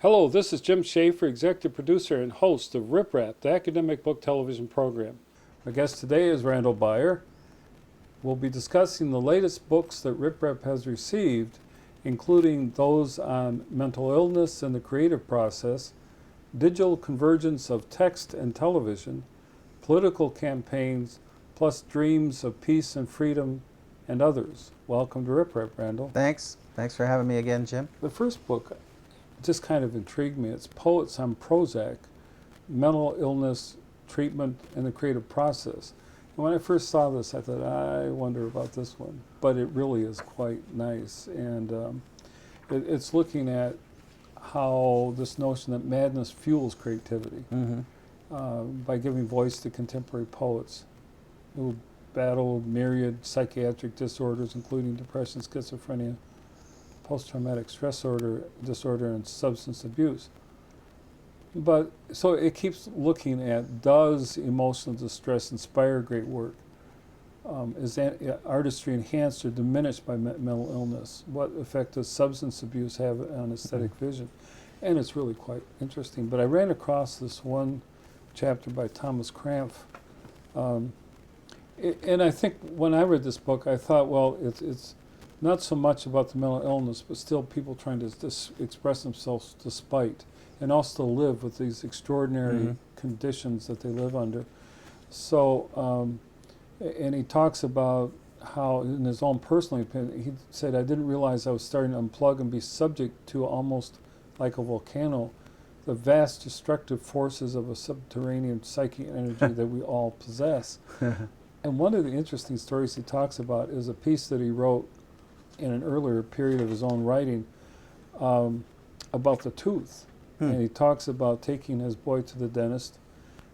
Hello, this is Jim Schaefer, executive producer and host of Rip Rap, the academic book television program. My guest today is Randall Baier. We'll be discussing the latest books that Rip Rap has received, including those on mental illness and the creative process, digital convergence of text and television, political campaigns, plus dreams of peace and freedom, and others. Welcome to Rip Rap, Randall. Thanks. Thanks for having me again, Jim. The first book just kind of intrigued me. It's Poets on Prozac, Mental Illness, Treatment, and the Creative Process. And when I first saw this, I thought, I wonder about this one. But it really is quite nice. And it's looking at how this notion that madness fuels creativity by giving voice to contemporary poets who battle myriad psychiatric disorders, including depression, schizophrenia, post-traumatic stress disorder, and substance abuse. But so it keeps looking at, does emotional distress inspire great work? Is artistry enhanced or diminished by mental illness? What effect does substance abuse have on aesthetic vision? And it's really quite interesting. But I ran across this one chapter by Thomas Krampf. And I think when I read this book, I thought, well, it's not so much about the mental illness, but still people trying to express themselves despite, and also live with these extraordinary conditions that they live under. So, and he talks about how, in his own personal opinion, he said, I didn't realize I was starting to unplug and be subject to, almost like a volcano, the vast destructive forces of a subterranean psychic energy that we all possess. And one of the interesting stories he talks about is a piece that he wrote in an earlier period of his own writing about the tooth. And he talks about taking his boy to the dentist,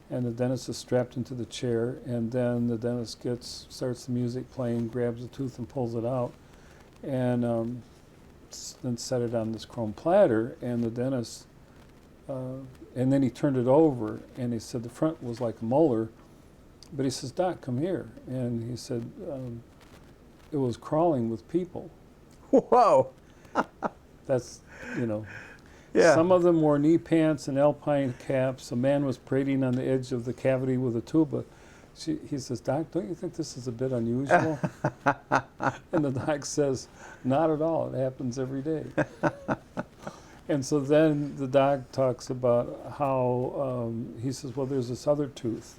and the dentist is strapped into the chair, and then the dentist starts the music playing, grabs the tooth and pulls it out, and then set it on this chrome platter, and the dentist, and then he turned it over, and he said the front was like a molar, but he says, Doc, come here. And he said, it was crawling with people. Whoa! That's, Yeah. Some of them wore knee pants and alpine caps. A man was parading on the edge of the cavity with a tuba. He says, Doc, don't you think this is a bit unusual? And the doc says, not at all. It happens every day. And so then the doc talks about how, he says, well, there's this other tooth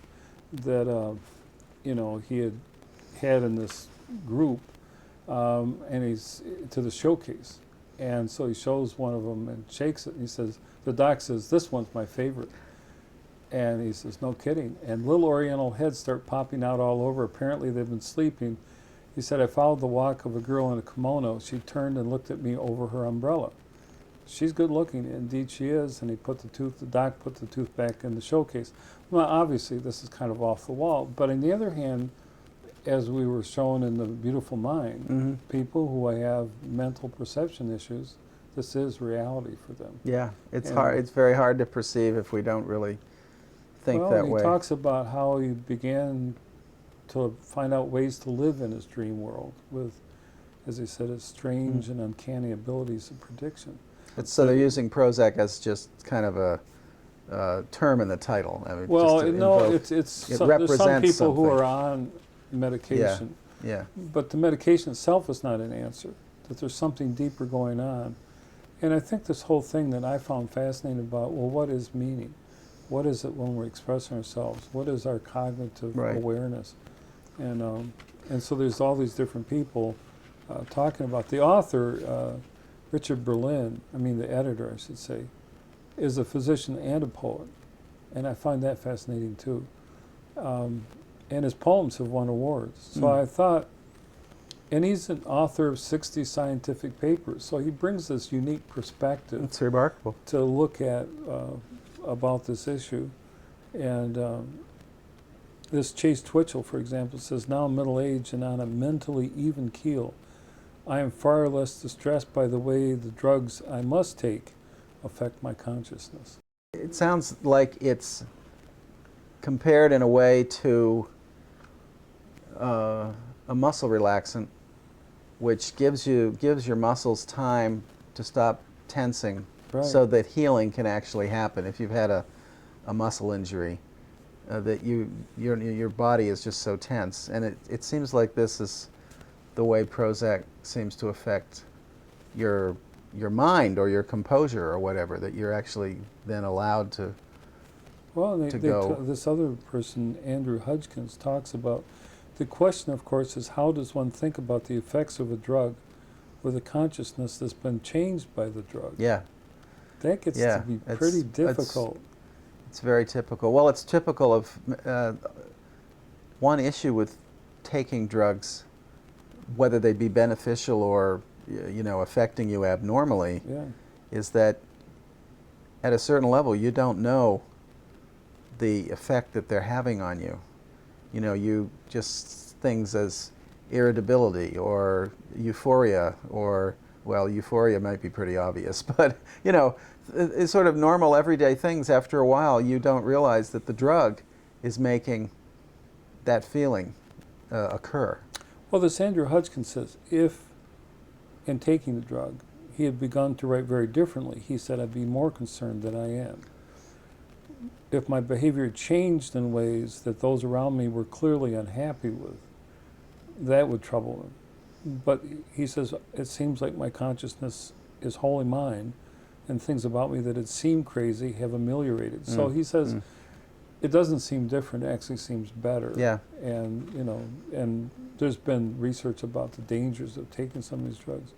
that, he had in this group, and he's to the showcase. And so he shows one of them and shakes it, and he says, the doc says, this one's my favorite. And he says, no kidding. And little oriental heads start popping out all over. Apparently they've been sleeping. He said, I followed the walk of a girl in a kimono. She turned and looked at me over her umbrella. She's good looking, indeed she is. And the doc put the tooth back in the showcase. Well, obviously this is kind of off the wall, but on the other hand, as we were shown in The Beautiful Mind, people who have mental perception issues, this is reality for them. Yeah, it's hard. It's very hard to perceive if we don't really think that way. He talks about how he began to find out ways to live in his dream world with, as he said, his strange and uncanny abilities of prediction. So they're using Prozac as just kind of a term in the title. I mean, well, no, it there's some people who are on medication. Yeah. But the medication itself is not an answer, that there's something deeper going on. And I think this whole thing that I found fascinating about, well, what is meaning? What is it when we're expressing ourselves? What is our cognitive awareness? And so there's all these different people talking about. The author, Richard Berlin, the editor, I should say, is a physician and a poet. And I find that fascinating too. And his poems have won awards. So I thought, and he's an author of 60 scientific papers, so he brings this unique perspective. It's remarkable. To look at about this issue. And this Chase Twitchell, for example, says, now middle-aged and on a mentally even keel, I am far less distressed by the way the drugs I must take affect my consciousness. It sounds like it's compared in a way to a muscle relaxant, which gives your muscles time to stop tensing Right. so that healing can actually happen. If you've had a muscle injury, that your body is just so tense, and it seems like this is the way Prozac seems to affect your mind or your composure or whatever, that you're actually then allowed to Well, go. This other person, Andrew Hudgkins, talks about the question, of course, is how does one think about the effects of a drug with a consciousness that's been changed by the drug? Yeah. That gets Yeah, to be pretty difficult. It's very typical. Well, it's typical of one issue with taking drugs, whether they be beneficial or affecting you abnormally, Yeah. is that at a certain level you don't know the effect that they're having on you. You just things as irritability or euphoria, or, well, euphoria might be pretty obvious, but it's sort of normal everyday things. After a while, you don't realize that the drug is making that feeling occur. Well, this Andrew Hudgkins says if, in taking the drug, he had begun to write very differently, he said, I'd be more concerned than I am. If my behavior changed in ways that those around me were clearly unhappy with, that would trouble him. But he says, it seems like my consciousness is wholly mine, and things about me that had seemed crazy have ameliorated. So he says, it doesn't seem different, it actually seems better. Yeah. And, and there's been research about the dangers of taking some of these drugs.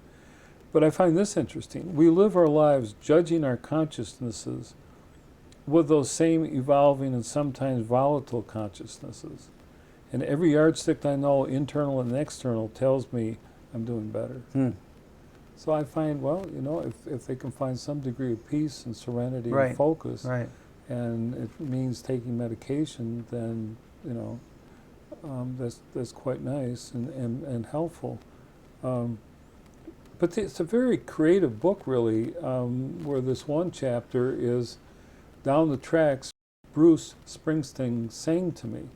But I find this interesting. We live our lives judging our consciousnesses with those same evolving and sometimes volatile consciousnesses. And every yardstick I know, internal and external, tells me I'm doing better. So I find, well, if they can find some degree of peace and serenity and focus, and it means taking medication, then, that's quite nice and helpful. But it's a very creative book, really, where this one chapter is down the tracks, Bruce Springsteen sang to me.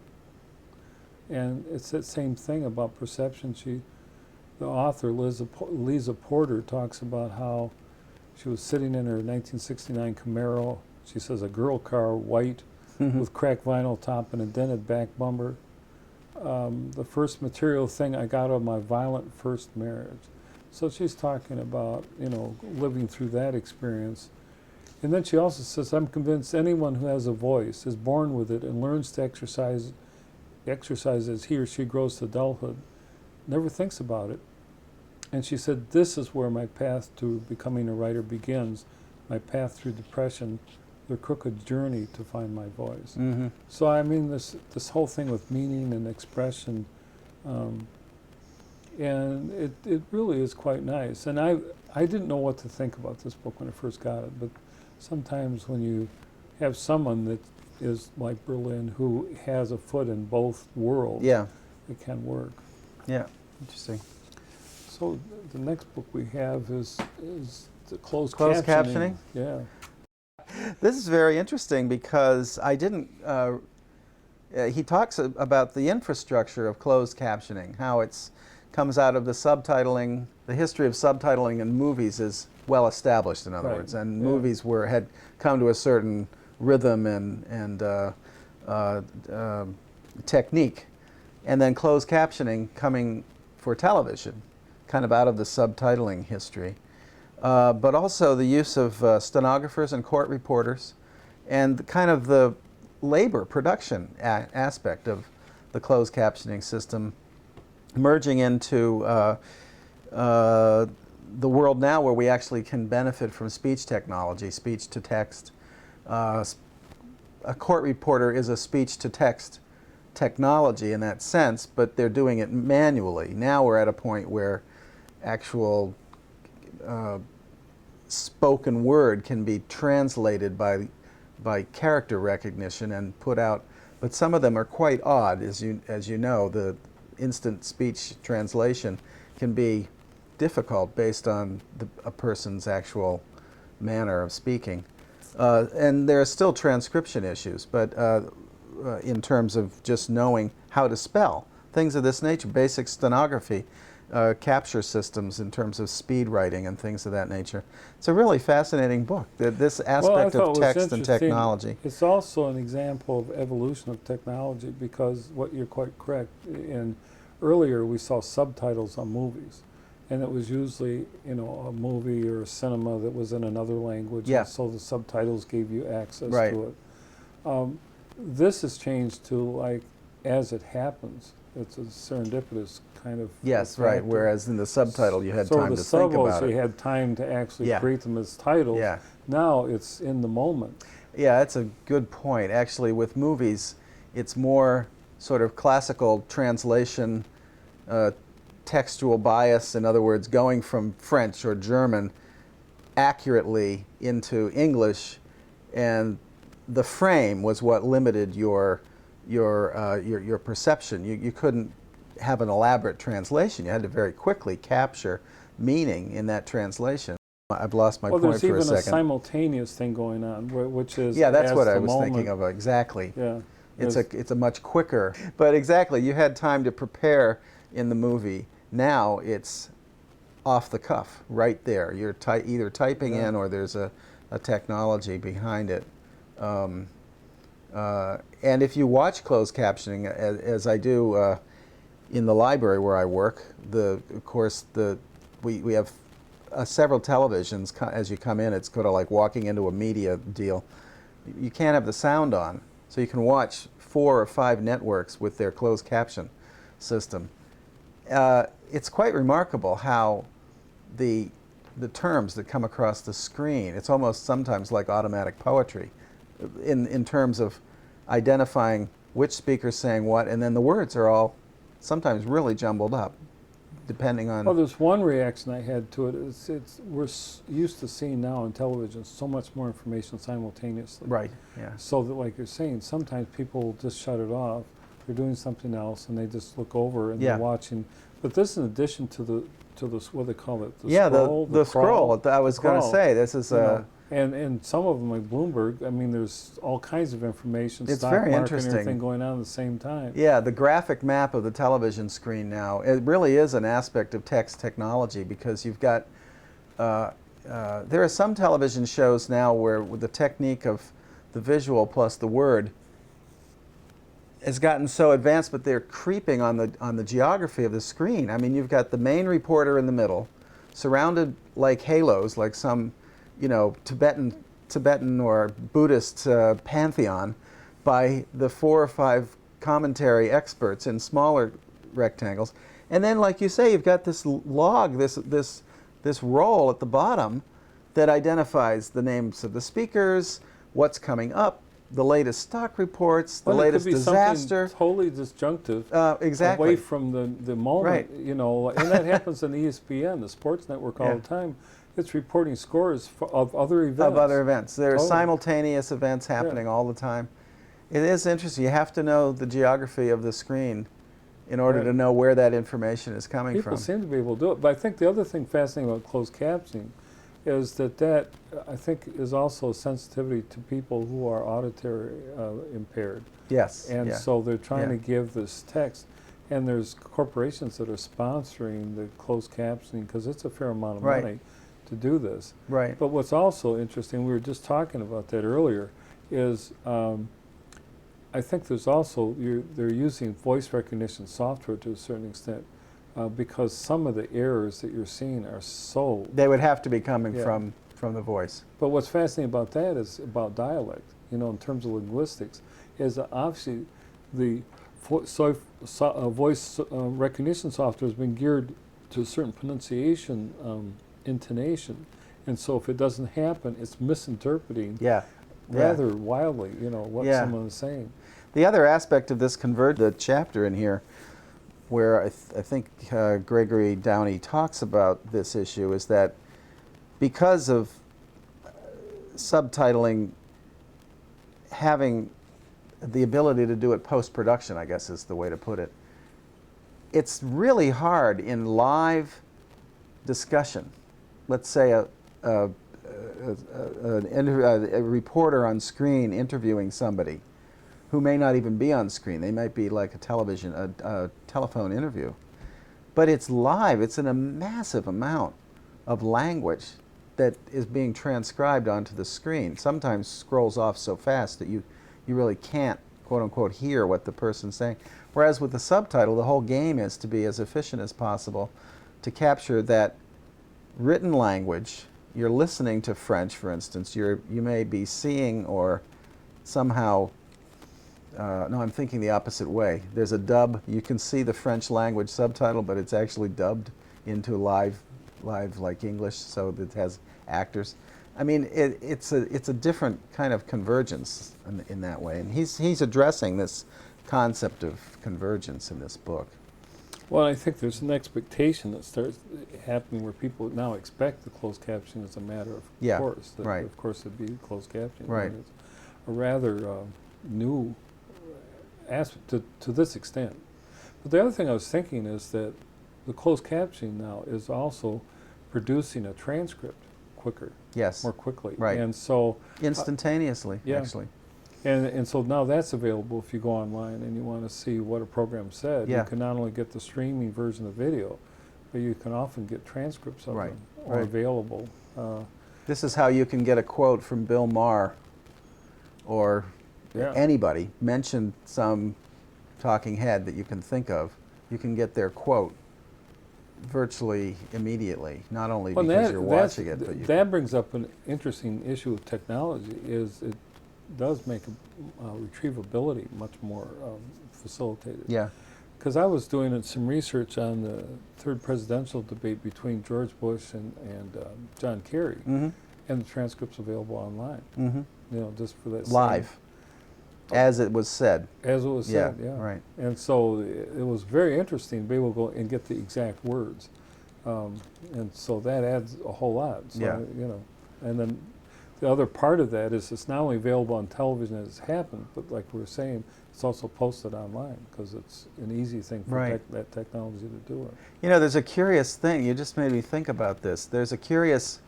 And it's that same thing about perception. The author, Lisa Porter, talks about how she was sitting in her 1969 Camaro. She says a girl car, white, with cracked vinyl top and a dented back bumper. The first material thing I got of my violent first marriage. So she's talking about, living through that experience. And then she also says, I'm convinced anyone who has a voice is born with it and learns to exercise as he or she grows to adulthood, never thinks about it. And she said, this is where my path to becoming a writer begins, my path through depression, the crooked journey to find my voice. So I mean, this whole thing with meaning and expression, and it really is quite nice. And I didn't know what to think about this book when I first got it, but sometimes when you have someone that is like Berlin who has a foot in both worlds, it can work. Yeah, interesting. So the next book we have is the closed captioning. Yeah. This is very interesting because I didn't. He talks about the infrastructure of closed captioning, how it's comes out of the subtitling. The history of subtitling in movies is well established, in other words, and movies had come to a certain rhythm and technique, and then closed captioning coming for television, kind of out of the subtitling history. But also the use of stenographers and court reporters, and kind of the labor production aspect of the closed captioning system merging into the world now where we actually can benefit from speech technology, speech to text. A court reporter is a speech to text technology in that sense, but they're doing it manually. Now we're at a point where actual spoken word can be translated by character recognition and put out, but some of them are quite odd. As you know, the instant speech translation can be difficult based on a person's actual manner of speaking. And there are still transcription issues, but in terms of just knowing how to spell, things of this nature, basic stenography, capture systems in terms of speed writing and things of that nature. It's a really fascinating book. This aspect of text and technology. It's also an example of evolution of technology, because what you're quite correct. And earlier we saw subtitles on movies, and it was usually a movie or a cinema that was in another language. Yeah. And so the subtitles gave you access Right. to it. This has changed to like as it happens. It's a serendipitous kind of Yes, right. factor. Whereas in the subtitle you had So time the to think about subtitles, it. you had time to actually Yeah. create them as titles. Yeah. Now it's in the moment. Yeah, that's a good point. Actually, with movies, it's more sort of classical translation, textual bias. In other words, going from French or German accurately into English, and the frame was what limited your perception. You couldn't have an elaborate translation. You had to very quickly capture meaning in that translation. I've lost my point for a second. Well, there's even a simultaneous thing going on, which is yeah, that's what I the was moment. thinking of exactly. Yeah, It's a much quicker. But exactly, you had time to prepare in the movie. Now it's off the cuff, right there. You're either typing Yeah. in or there's a technology behind it. And if you watch closed captioning, as I do in the library where I work, of course we have several televisions. As you come in, it's kind of like walking into a media deal. You can't have the sound on, so you can watch 4 or 5 networks with their closed caption system. It's quite remarkable how the terms that come across the screen, it's almost sometimes like automatic poetry in terms of identifying which speaker's saying what, and then the words are all sometimes really jumbled up, depending on... Well, there's one reaction I had to it. We're used to seeing now on television so much more information simultaneously. Right, yeah. So that, like you're saying, sometimes people just shut it off. They're doing something else, and they just look over and Yeah. they're watching. But this, in addition to the what do they call it? The yeah, scroll, the scroll. I was going to crawl, say, this is and some of them, like Bloomberg, I mean, there's all kinds of information, It's stock very market, interesting. and everything going on at the same time. Yeah, the graphic map of the television screen now, it really is an aspect of text technology, because you've got, there are some television shows now where with the technique of the visual plus the word has gotten so advanced, but they're creeping on the geography of the screen. I mean, you've got the main reporter in the middle, surrounded like halos, like some, Tibetan or Buddhist pantheon, by the 4 or 5 commentary experts in smaller rectangles, and then, like you say, you've got this log, this roll at the bottom that identifies the names of the speakers, what's coming up, the latest stock reports, the latest it could be disaster. something totally disjunctive, Exactly. away from the moment, Right. and that happens on ESPN, the sports network, all Yeah. the time. It's reporting scores of other events. Of other events. There are Totally. simultaneous events happening all the time. It is interesting. You have to know the geography of the screen in order to know where that information is coming People from. seem to be able to do it. But I think the other thing fascinating about closed captioning is that I think is also a sensitivity to people who are auditory impaired. Yes. And yeah. so they're trying Yeah. to give this text. And there's corporations that are sponsoring the closed captioning because it's a fair amount of Right. money to do this. Right. But what's also interesting, we were just talking about that earlier, is I think there's also, they're using voice recognition software to a certain extent because some of the errors that you're seeing are so... They would have to be coming Yeah. from the voice. But what's fascinating about that is about dialect, in terms of linguistics, is that obviously the voice recognition software has been geared to a certain pronunciation intonation. And so if it doesn't happen, it's misinterpreting Yeah. rather wildly, what Yeah. someone is saying. The other aspect of this the chapter in here, where I think Gregory Downey talks about this issue, is that because of subtitling having the ability to do it post-production, I guess is the way to put it, it's really hard in live discussion. Let's say a reporter on screen interviewing somebody who may not even be on screen. They might be like a telephone interview. but it's live. It's in a massive amount of language that is being transcribed onto the screen. Sometimes scrolls off so fast that you really can't, quote unquote, hear what the person's saying. Whereas with the subtitle, the whole game is to be as efficient as possible to capture that written language. You're listening to French, for instance. You may be seeing or somehow, no, I'm thinking the opposite way. There's a dub. You can see the French language subtitle, but it's actually dubbed into live like English, so that it has actors. I mean, it's a different kind of convergence in that way, and he's addressing this concept of convergence in this book. Well, I think there's an expectation that starts happening where people now expect the closed caption as a matter of course. That right. Of course, it'd be closed captioning. Right. It's a rather new aspect to this extent. But the other thing I was thinking is that the closed captioning now is also producing a transcript quicker. Yes. More quickly. Right. And so instantaneously, actually. And so now that's available if you go online and you want to see what a program said. Yeah. You can not only get the streaming version of video, but you can often get transcripts of them or available. This is how you can get a quote from Bill Maher or anybody. Mention some talking head that you can think of. You can get their quote virtually immediately, not only because you're watching it, but that brings up an interesting issue of technology. Is it does make retrievability much more facilitated. Yeah. Because I was doing some research on the third presidential debate between George Bush and John Kerry, and the transcripts available online. You know, just for that live, as it was said. As it was said, yeah. Right. And so it was very interesting to be able to go and get the exact words, and so that adds a whole lot. So you know, and then the other part of that is it's not only available on television as it's happened, but like we were saying, it's also posted online because it's an easy thing for that technology to do it. You know, there's a curious thing. You just made me think about this. There's a curious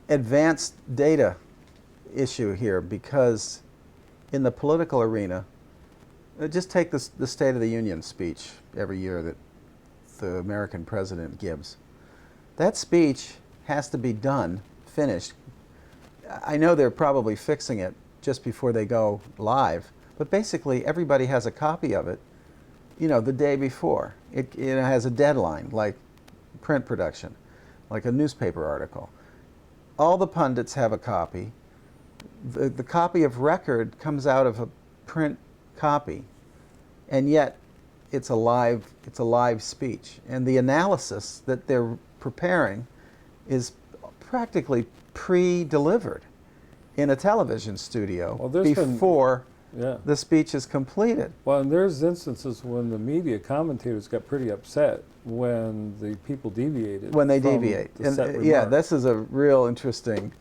advanced data issue here because in the political arena, just take the State of the Union speech every year that the American president gives. That speech has to be done, finished. I know they're probably fixing it just before they go live, but basically everybody has a copy of it, you know, the day before. It has a deadline, like print production, like a newspaper article. All the pundits have a copy. The copy of record comes out of a print copy, and yet it's a live speech. And the analysis that they're preparing is practically pre-delivered in a television studio before the speech is completed. Well, and there's instances when the media commentators got pretty upset when the people deviated. When they from deviate. The set yeah, remark. this is a really interesting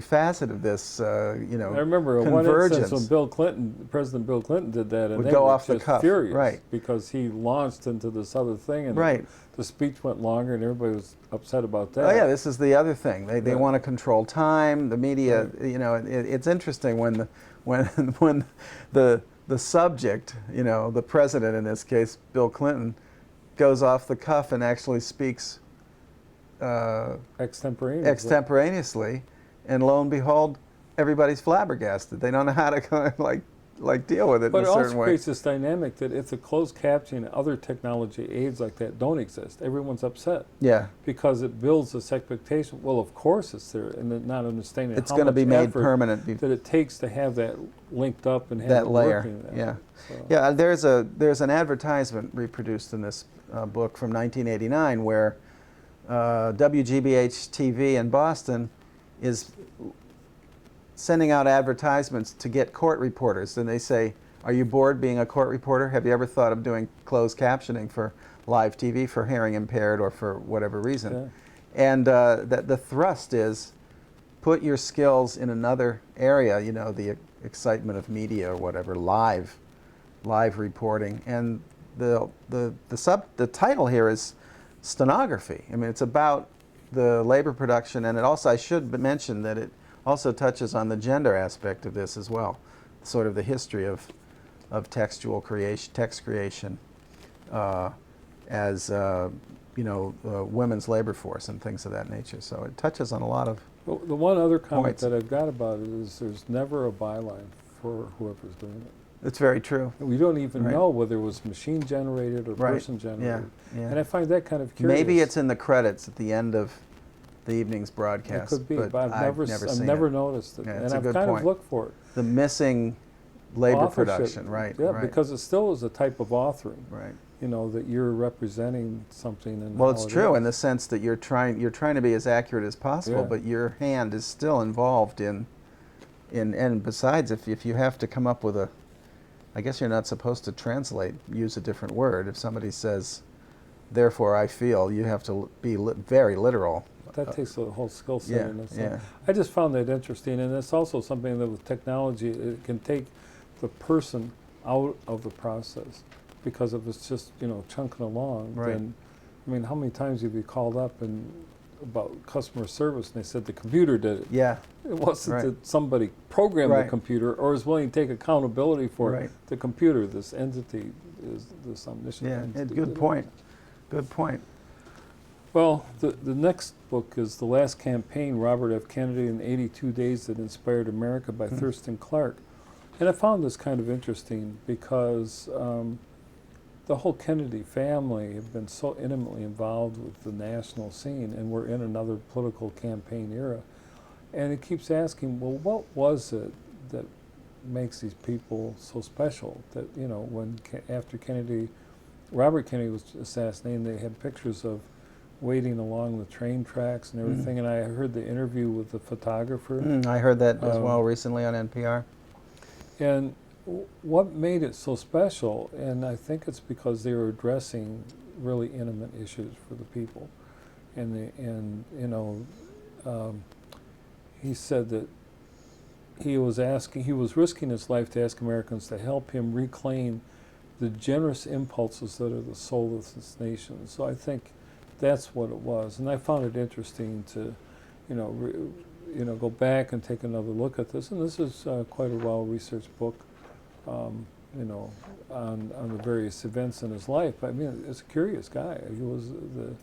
facet of this, you know, I remember convergence. one instance when President Bill Clinton did that, and would they go were off the just cuff, furious because he launched into this other thing, and the speech went longer, and everybody was upset about that. Oh yeah, this is the other thing. They want to control time. The media, you know, it's interesting when the subject, you know, the president in this case, Bill Clinton, goes off the cuff and actually speaks extemporaneously, and lo and behold, everybody's flabbergasted. They don't know how to kind of like deal with it in a certain way. But it also creates this dynamic that if the closed captioning and other technology aids like that don't exist, everyone's upset. Yeah. Because it builds this expectation. Well, of course it's there, and then not understanding it's how going to much be made effort permanent that it takes to have that linked up and have that it layer. Working. Yeah. So. Yeah. There's an advertisement reproduced in this book from 1989 where WGBH TV in Boston is sending out advertisements to get court reporters, and they say, "Are you bored being a court reporter? Have you ever thought of doing closed captioning for live TV for hearing impaired or for whatever reason?" Yeah. And that the thrust is put your skills in another area, you know, the excitement of media or whatever, live reporting. And the title here is stenography. I mean, it's about the labor production, and it also, I should mention that it also touches on the gender aspect of this as well, sort of the history of of textual creation, text creation, as women's labor force and things of that nature. So it touches on a lot of Well, the one other comment points. that I've got about it is there's never a byline for whoever's doing it. It's very true. We don't even Right. know whether it was machine generated or Right. person generated. Yeah. And I find that kind of curious. Maybe it's in the credits at the end of the evening's It broadcast. could be, but I've seen never it. noticed it. Yeah, And it's a I've good kind point. of looked for it. The missing labor Authorship, production, right? Yeah, right, because it still is a type of authoring. right. That you're representing something. And Well, how it's it true is. in the sense that you're trying to be as accurate as possible, Yeah. but your hand is still involved in and besides, if you have to come up with I guess you're not supposed to use a different word. If somebody says, "Therefore I feel," you have to be very literal. That takes a whole skill set Yeah, in itself. yeah. I just found that interesting, and it's also something that with technology, it can take the person out of the process, because if it's just chunking along, Right. then I mean, how many times have you called up and about customer service and they said the computer did it? Yeah, It wasn't Right. that somebody programmed Right. the computer or is willing to take accountability for Right. it. The computer, this entity, is this omniscient yeah. entity. Good point. Good point. Well, the next book is The Last Campaign, Robert F. Kennedy and 82 Days That Inspired America by Thurston Clark. And I found this kind of interesting because the whole Kennedy family have been so intimately involved with the national scene, and we're in another political campaign era. And it keeps asking, well, what was it that makes these people so special? That, when after Robert Kennedy was assassinated, they had pictures of waiting along the train tracks and everything. And I heard the interview with the photographer. I heard that as well recently on NPR. And what made it so special, and I think it's because they were addressing really intimate issues for the people. He said that he was risking his life to ask Americans to help him reclaim the generous impulses that are the soul of this nation. So I think that's what it was, and I found it interesting to, go back and take another look at this. And this is quite a well-researched book, on the various events in his life. I mean, it's a curious guy. He was the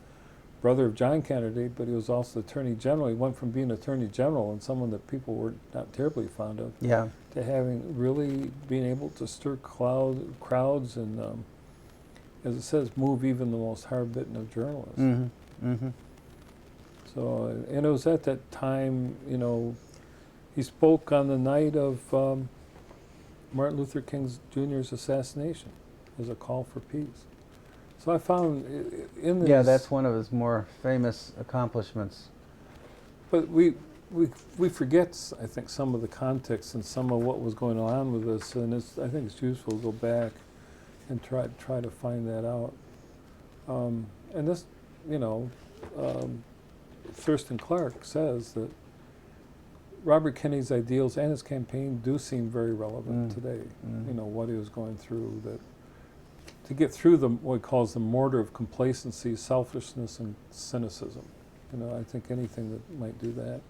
brother of John Kennedy, but he was also Attorney General. He went from being Attorney General and someone that people were not terribly fond of, Yeah. to being able to stir crowds and, as it says, move even the most hard-bitten of journalists. Mm-hmm. Mm-hmm. So, and it was at that time, he spoke on the night of Martin Luther King Jr.'s assassination as a call for peace. So I found in this... Yeah, that's one of his more famous accomplishments. But we forget, I think, some of the context and some of what was going on with this, and I think it's useful to go back and try to find that out. And this, Thurston Clark says that Robert Kennedy's ideals and his campaign do seem very relevant today. What he was going through, that to get through what he calls the mortar of complacency, selfishness, and cynicism. I think anything that might do that.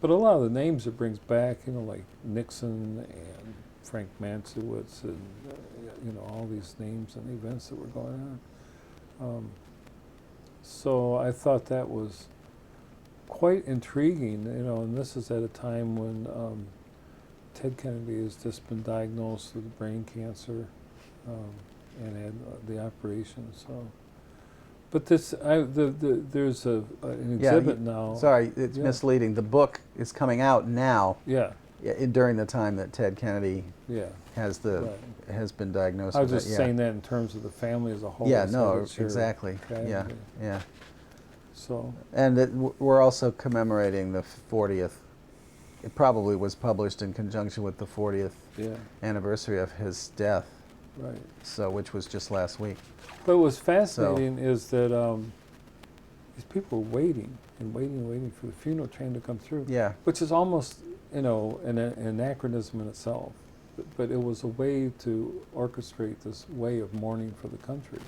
But a lot of the names it brings back, like Nixon and Frank Mankiewicz and, all these names and events that were going on. So I thought that was quite intriguing, and this is at a time when Ted Kennedy has just been diagnosed with brain cancer and had the operation. So, but there's an exhibit now. Sorry, it's misleading. The book is coming out now. Yeah. During the time that Ted Kennedy has been diagnosed. I was with just it. saying that in terms of the family as a whole. Yeah, no, exactly. Tragedy. Yeah. So. And we're also commemorating the 40th. It probably was published in conjunction with the 40th anniversary of his death. Right. So, which was just last week. But what's fascinating is that these people were waiting for the funeral train to come through. Yeah. Which is almost, an anachronism in itself. But it was a way to orchestrate this way of mourning for the country.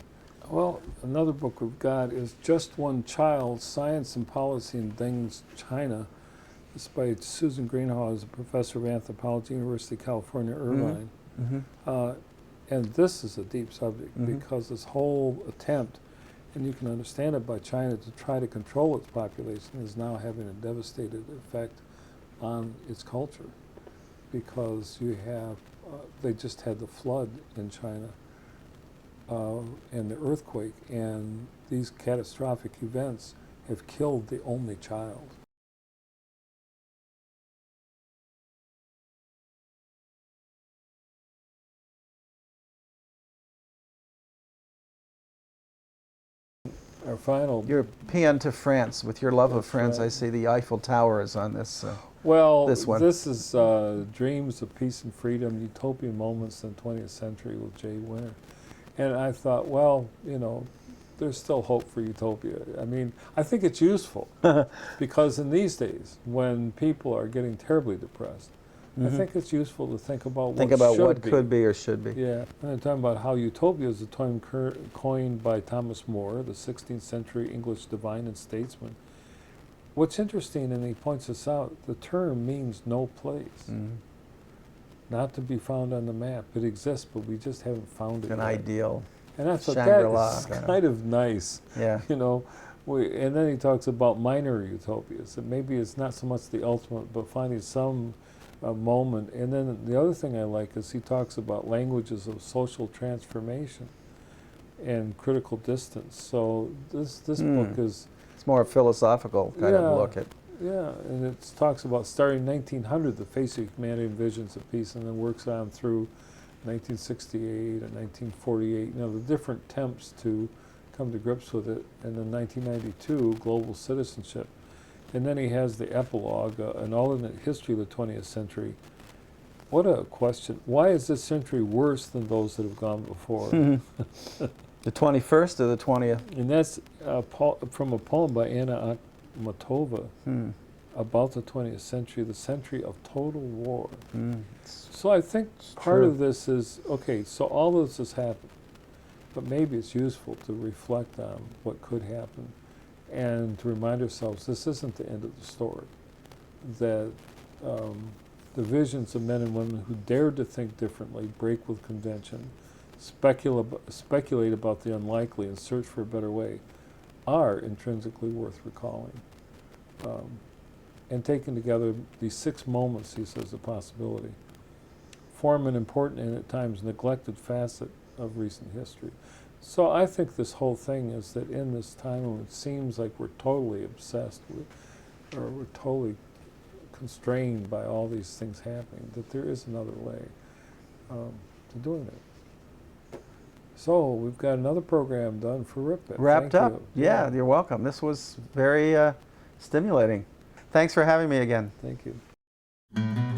Well, another book we've got is Just One Child, Science and Policy in Deng's China. It's by Susan Greenhalgh, a professor of anthropology, University of California, Irvine. Mm-hmm. And this is a deep subject because this whole attempt, and you can understand it by China, to try to control its population is now having a devastating effect on its culture, because you have, they just had the flood in China and the earthquake, and these catastrophic events have killed the only child. Our final. Your paean to France, with your love of That's France, right. I see the Eiffel Tower is on this. Well, this one. this is Dreams of Peace and Freedom, Utopian Moments in the 20th Century with Jay Winter. And I thought, well, you know, there's still hope for utopia. I mean, I think it's useful because in these days, when people are getting terribly depressed, I think it's useful to think about what could be or should be. Yeah, and I'm talking about how utopia is a term coined by Thomas More, the 16th century English divine and statesman. What's interesting, and he points this out, the term means no place, not to be found on the map. It exists, but we just haven't found it An yet. ideal. And I thought Shangri-La, that is kind of nice. Yeah. You know, and then he talks about minor utopias, that maybe it's not so much the ultimate, but finding some moment. And then the other thing I like is he talks about languages of social transformation and critical distance. So this book is... It's more a philosophical kind of look at... Yeah, and it talks about starting 1900, the face of humanity and visions of peace, and then works on through 1968 and 1948, you know, the different attempts to come to grips with it, and then 1992, global citizenship. And then he has the epilogue, an alternate history of the 20th century. What a question. Why is this century worse than those that have gone before? The 21st or the 20th? And that's from a poem by Anna Akhmatova about the 20th century, the century of total war. So I think part of this is, okay, so all this has happened, but maybe it's useful to reflect on what could happen and to remind ourselves this isn't the end of the story, that the visions of men and women who dared to think differently, break with convention, speculate about the unlikely and search for a better way, are intrinsically worth recalling. And taken together, these 6 moments, he says, of possibility, form an important and at times neglected facet of recent history. So I think this whole thing is that in this time when it seems like we're totally obsessed with, or we're totally constrained by all these things happening, that there is another way to doing it. So we've got another program done for RIPIT. Wrapped up. Yeah, you're welcome. This was very stimulating. Thanks for having me again. Thank you.